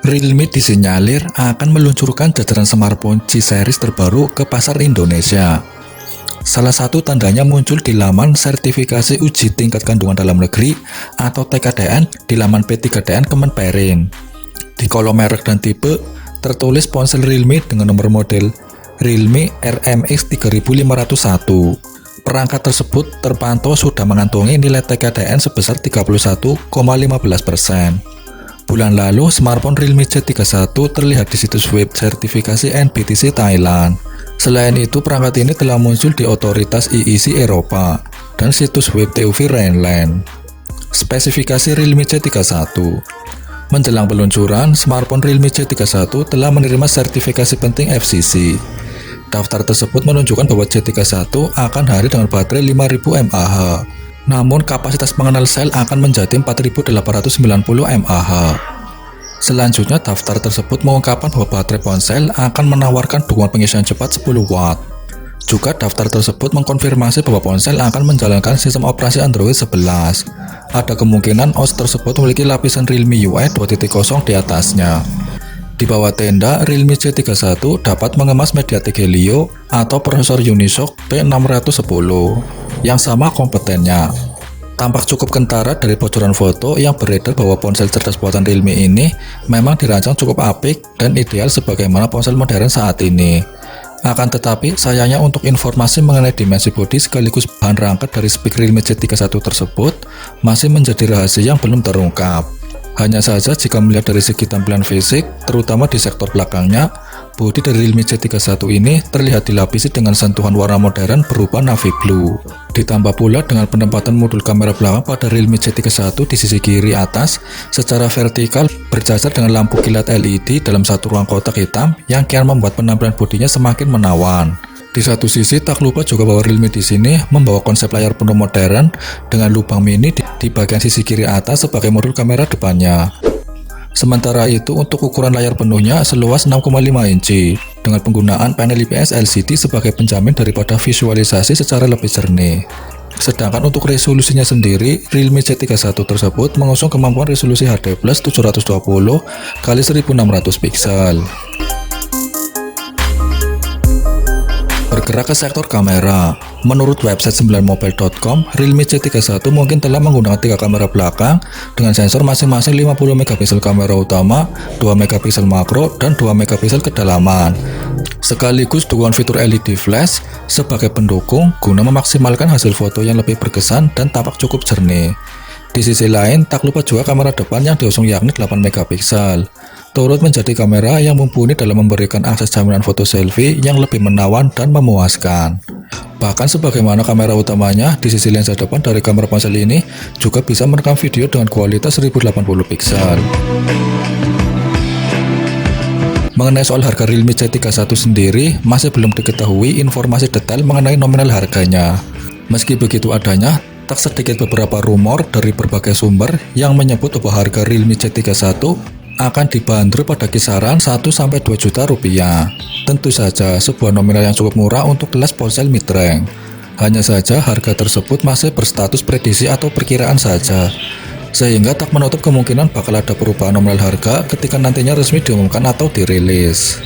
Realme disinyalir akan meluncurkan jajaran smartphone G series terbaru ke pasar Indonesia. Salah satu tandanya muncul di laman sertifikasi uji tingkat kandungan dalam negeri atau TKDN di laman P3DN Kemenperin. Di kolom merek dan tipe, tertulis ponsel Realme dengan nomor model Realme RMX 3501. Perangkat tersebut terpantau sudah mengantongi nilai TKDN sebesar 31,15%. Bulan lalu, smartphone Realme C31 terlihat di situs web sertifikasi NBTC Thailand. Selain itu, perangkat ini telah muncul di otoritas IEC Eropa dan situs web TÜV Rheinland. Spesifikasi Realme C31. Menjelang peluncuran, smartphone Realme C31 telah menerima sertifikasi penting FCC. Daftar tersebut menunjukkan bahwa C31 akan hadir dengan baterai 5000 mAh. Namun kapasitas pengenal sel akan menjadi 4890 mAh. Selanjutnya, daftar tersebut mengungkapkan bahwa baterai ponsel akan menawarkan dukungan pengisian cepat 10 Watt. Juga daftar tersebut mengkonfirmasi bahwa ponsel akan menjalankan sistem operasi Android 11. Ada kemungkinan OS tersebut memiliki lapisan Realme UI 2.0 di atasnya. Di bawah tenda, Realme C31 dapat mengemas MediaTek Helio atau prosesor Unisoc P610 yang sama kompetennya. Tampak cukup kentara dari bocoran foto yang beredar bahwa ponsel cerdas buatan Realme ini memang dirancang cukup apik dan ideal sebagaimana ponsel modern saat ini. Akan tetapi, sayangnya untuk informasi mengenai dimensi bodi sekaligus bahan rangka dari spek Realme C31 tersebut masih menjadi rahasia yang belum terungkap. Hanya saja jika melihat dari segi tampilan fisik, terutama di sektor belakangnya, bodi dari Realme C31 ini terlihat dilapisi dengan sentuhan warna modern berupa navy blue. Ditambah pula dengan penempatan modul kamera belakang pada Realme C31 di sisi kiri atas secara vertikal berjajar dengan lampu kilat LED dalam satu ruang kotak hitam yang kian membuat penampilan bodinya semakin menawan. Di satu sisi, tak lupa juga bahwa Realme di sini membawa konsep layar penuh modern dengan lubang mini di bagian sisi kiri atas sebagai modul kamera depannya. Sementara itu, untuk ukuran layar penuhnya seluas 6,5 inci dengan penggunaan panel IPS LCD sebagai penjamin daripada visualisasi secara lebih jernih. Sedangkan untuk resolusinya sendiri, Realme C31 tersebut mengusung kemampuan resolusi HD+ 720 x 1600 pixel. Bergerak ke sektor kamera, menurut website 9mobile.com, Realme C31 mungkin telah menggunakan 3 kamera belakang dengan sensor masing-masing 50 megapiksel kamera utama, 2 megapiksel makro, dan 2 megapiksel kedalaman. Sekaligus dukungan fitur LED flash sebagai pendukung guna memaksimalkan hasil foto yang lebih berkesan dan tampak cukup jernih. Di sisi lain, tak lupa juga kamera depan yang diusung yakni 8 megapiksel. Turut menjadi kamera yang mumpuni dalam memberikan akses jaminan foto selfie yang lebih menawan dan memuaskan. Bahkan sebagaimana kamera utamanya, di sisi lensa depan dari kamera ponsel ini juga bisa merekam video dengan kualitas 1080 piksel. Mengenai soal harga Realme C31 sendiri, masih belum diketahui informasi detail mengenai nominal harganya. Meski begitu adanya, tak sedikit beberapa rumor dari berbagai sumber yang menyebut bahwa harga Realme C31 akan dibanderol pada kisaran 1-2 juta rupiah. Tentu saja sebuah nominal yang cukup murah untuk kelas ponsel mid-range. Hanya saja harga tersebut masih berstatus prediksi atau perkiraan saja, sehingga tak menutup kemungkinan bakal ada perubahan nominal harga ketika nantinya resmi diumumkan atau dirilis.